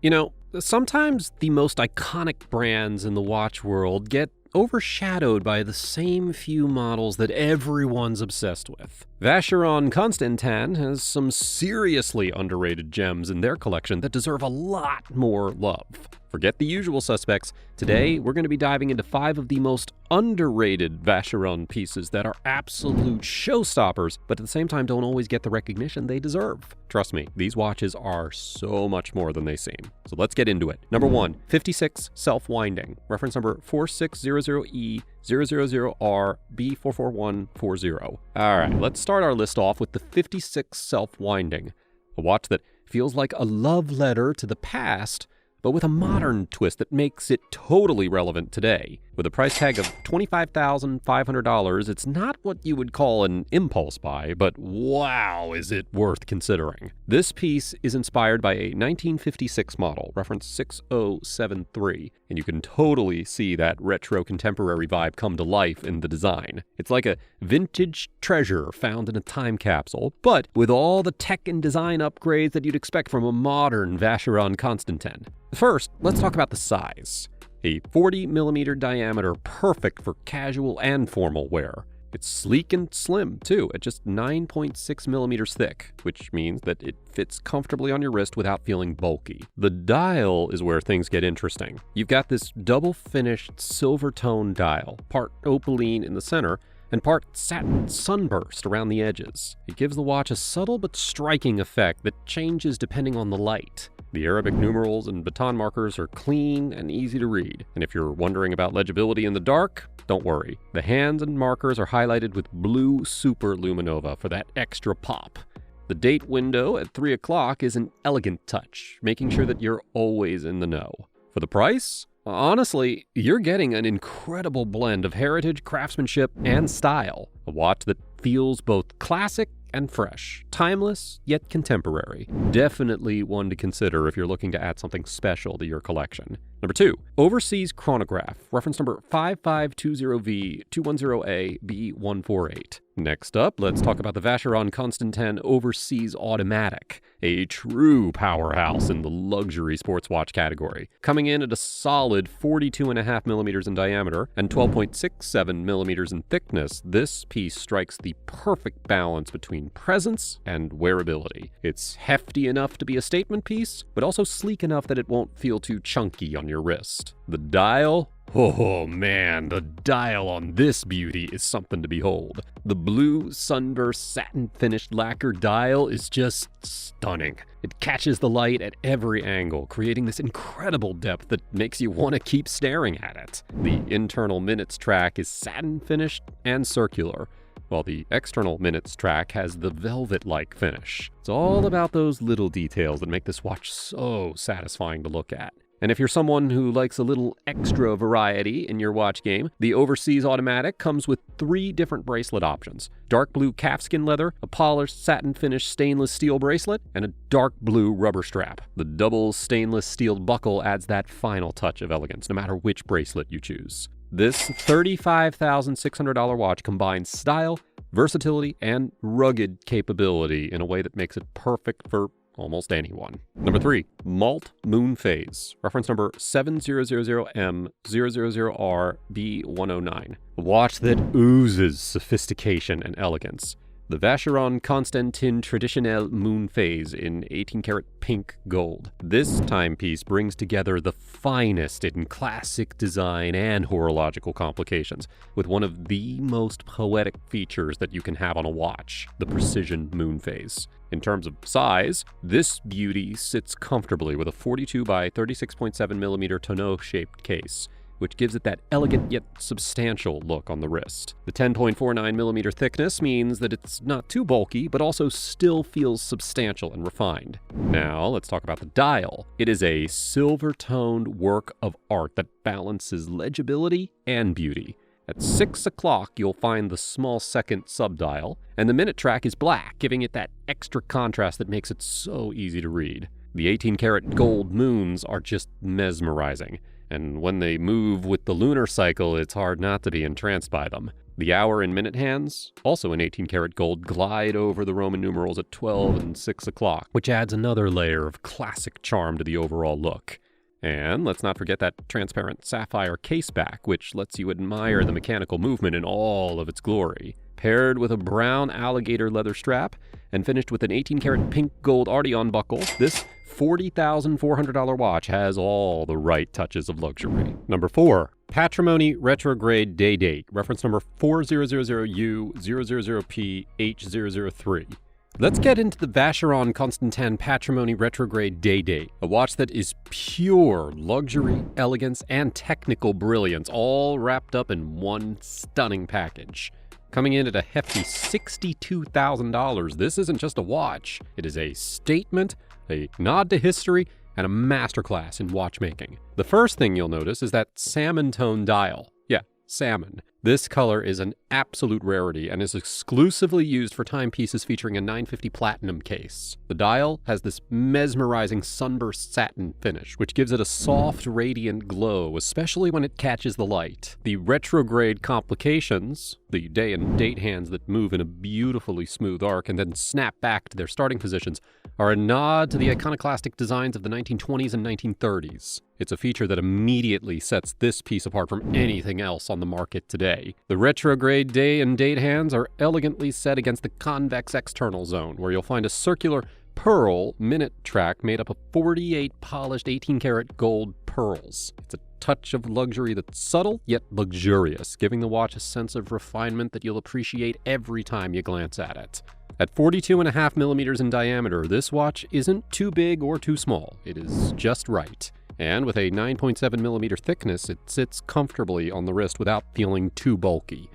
You know, sometimes the most iconic brands in the watch world get overshadowed by the same few models that everyone's obsessed with. Vacheron Constantin has some seriously underrated gems in their collection that deserve a lot more love. Forget the usual suspects. Today, we're going to be diving into 5 of the most underrated Vacheron pieces that are absolute showstoppers, but at the same time don't always get the recognition they deserve. Trust me, these watches are so much more than they seem. So let's get into it. Number 1, 56 self-winding. Reference number 4600E000RB44140. All right, let's start our list off with the 56 self-winding, a watch that feels like a love letter to the past, but with a modern twist that makes it totally relevant today. With a price tag of $25,500, it's not what you would call an impulse buy, but wow, is it worth considering. This piece is inspired by a 1956 model, reference 6073, and you can totally see that retro contemporary vibe come to life in the design. It's like a vintage treasure found in a time capsule, but with all the tech and design upgrades that you'd expect from a modern Vacheron Constantin. First, let's talk about the size. A 40mm diameter, perfect for casual and formal wear. It's sleek and slim, too, at just 9.6mm thick, which means that it fits comfortably on your wrist without feeling bulky. The dial is where things get interesting. You've got this double-finished silver tone dial, part opaline in the center, and part satin sunburst around the edges. It gives the watch a subtle but striking effect that changes depending on the light. The Arabic numerals and baton markers are clean and easy to read. And if you're wondering about legibility in the dark, don't worry. The hands and markers are highlighted with blue super luminova for that extra pop. The date window at 3 o'clock is an elegant touch, making sure that you're always in the know. For the price? Honestly, you're getting an incredible blend of heritage, craftsmanship, and style. A watch that feels both classic and fresh, timeless yet contemporary. Definitely one to consider if you're looking to add something special to your collection. Number 2, overseas chronograph, reference number 5520V210A-B148. Next up, let's talk about the Vacheron Constantin Overseas Automatic, a true powerhouse in the luxury sports watch category. Coming in at a solid 42.5mm in diameter and 12.67mm in thickness, this piece strikes the perfect balance between presence and wearability. It's hefty enough to be a statement piece, but also sleek enough that it won't feel too chunky on your wrist. The dial? Oh man, the dial on this beauty is something to behold. The blue sunburst satin finished lacquer dial is just stunning. It catches the light at every angle, creating this incredible depth that makes you want to keep staring at it. The internal minutes track is satin finished and circular, while the external minutes track has the velvet-like finish. It's all about those little details that make this watch so satisfying to look at. And if you're someone who likes a little extra variety in your watch game, the Overseas Automatic comes with 3 different bracelet options. Dark blue calfskin leather, a polished satin finished stainless steel bracelet, and a dark blue rubber strap. The double stainless steel buckle adds that final touch of elegance, no matter which bracelet you choose. This $35,600 watch combines style, versatility, and rugged capability in a way that makes it perfect for almost anyone. Number 3, Malt Moon Phase, reference number 7000M000RB109. A watch that oozes sophistication and elegance. The Vacheron Constantin Traditionnel Moon Phase in 18-karat pink gold. This timepiece brings together the finest in classic design and horological complications, with one of the most poetic features that you can have on a watch, the precision moon phase. In terms of size, this beauty sits comfortably with a 42 by 36.7mm tonneau-shaped case, which gives it that elegant yet substantial look on the wrist. The 10.49mm thickness means that it's not too bulky, but also still feels substantial and refined. Now, let's talk about the dial. It is a silver-toned work of art that balances legibility and beauty. At 6 o'clock, you'll find the small second subdial, and the minute track is black, giving it that extra contrast that makes it so easy to read. The 18-karat gold moons are just mesmerizing, and when they move with the lunar cycle, it's hard not to be entranced by them. The hour and minute hands, also in 18 karat gold, glide over the Roman numerals at 12 and 6 o'clock, which adds another layer of classic charm to the overall look. And let's not forget that transparent sapphire caseback, which lets you admire the mechanical movement in all of its glory. Paired with a brown alligator leather strap and finished with an 18 karat pink gold Ardion buckle, this $40,400 watch has all the right touches of luxury. Number 4. Patrimony Retrograde Day Date, reference number 4000U000PH003. Let's get into the Vacheron Constantin Patrimony Retrograde Day Date, a watch that is pure luxury, elegance, and technical brilliance, all wrapped up in one stunning package. Coming in at a hefty $62,000, this isn't just a watch. It is a statement, a nod to history, and a masterclass in watchmaking. The first thing you'll notice is that salmon tone dial. Yeah, salmon. This color is an absolute rarity and is exclusively used for timepieces featuring a 950 platinum case. The dial has this mesmerizing sunburst satin finish, which gives it a soft, radiant glow, especially when it catches the light. The retrograde complications, the day and date hands that move in a beautifully smooth arc and then snap back to their starting positions, are a nod to the iconoclastic designs of the 1920s and 1930s. It's a feature that immediately sets this piece apart from anything else on the market today. The retrograde day and date hands are elegantly set against the convex external zone, where you'll find a circular pearl minute track made up of 48 polished 18 karat gold pearls. It's a touch of luxury that's subtle yet luxurious, giving the watch a sense of refinement that you'll appreciate every time you glance at it. At 42.5 millimeters in diameter, this watch isn't too big or too small. It is just right. And with a 9.7 millimeter thickness, it sits comfortably on the wrist without feeling too bulky.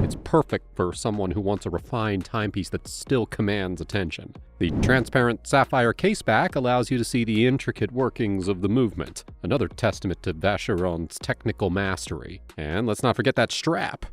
It's perfect for someone who wants a refined timepiece that still commands attention. The transparent sapphire caseback allows you to see the intricate workings of the movement, another testament to Vacheron's technical mastery. And let's not forget that strap.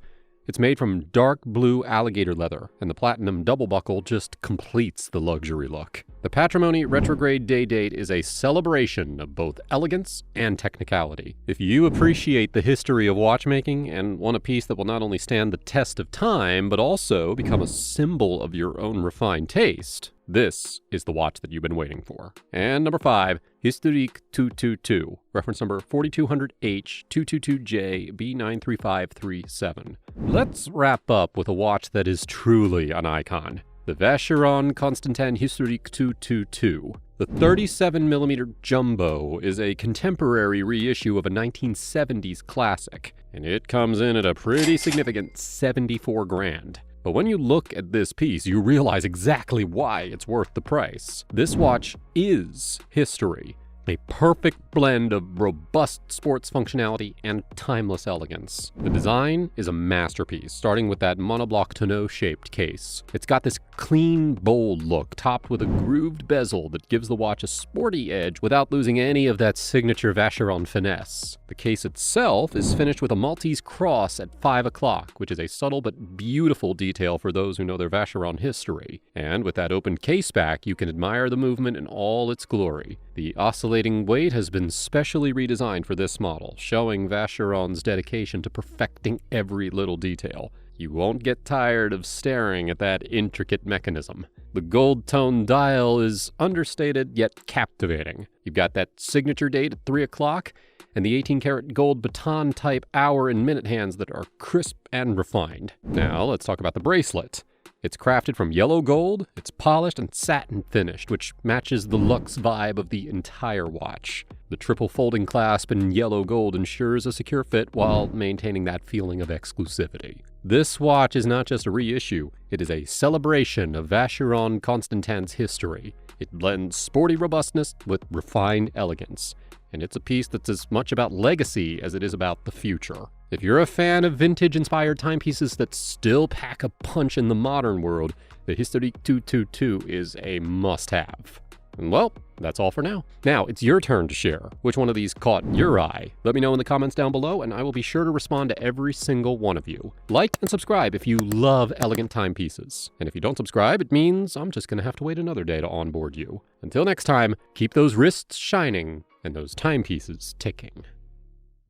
It's made from dark blue alligator leather, and the platinum double buckle just completes the luxury look. The Patrimony Retrograde Day Date is a celebration of both elegance and technicality. If you appreciate the history of watchmaking and want a piece that will not only stand the test of time, but also become a symbol of your own refined taste, this is the watch that you've been waiting for. And number 5, Historique 222, reference number 4200H222J B93537. Let's wrap up with a watch that is truly an icon. The Vacheron Constantin Historique 222. The 37mm Jumbo is a contemporary reissue of a 1970s classic, and it comes in at a pretty significant $74,000. But when you look at this piece, you realize exactly why it's worth the price. This watch is history. A perfect blend of robust sports functionality and timeless elegance. The design is a masterpiece, starting with that monoblock tonneau-shaped case. It's got this clean, bold look, topped with a grooved bezel that gives the watch a sporty edge without losing any of that signature Vacheron finesse. The case itself is finished with a Maltese cross at 5 o'clock, which is a subtle but beautiful detail for those who know their Vacheron history. And with that open case back, you can admire the movement in all its glory. The oscillating weight has been specially redesigned for this model, showing Vacheron's dedication to perfecting every little detail. You won't get tired of staring at that intricate mechanism. The gold-toned dial is understated yet captivating. You've got that signature date at 3 o'clock, and the 18-karat gold baton-type hour and minute hands that are crisp and refined. Now, let's talk about the bracelet. It's crafted from yellow gold, it's polished and satin finished, which matches the luxe vibe of the entire watch. The triple folding clasp in yellow gold ensures a secure fit while maintaining that feeling of exclusivity. This watch is not just a reissue, it is a celebration of Vacheron Constantin's history. It blends sporty robustness with refined elegance, and it's a piece that's as much about legacy as it is about the future. If you're a fan of vintage-inspired timepieces that still pack a punch in the modern world, the Historique 222 is a must-have. And well, that's all for now. Now, it's your turn to share. Which one of these caught your eye? Let me know in the comments down below, and I will be sure to respond to every single one of you. Like and subscribe if you love elegant timepieces. And if you don't subscribe, it means I'm just going to have to wait another day to onboard you. Until next time, keep those wrists shining and those timepieces ticking.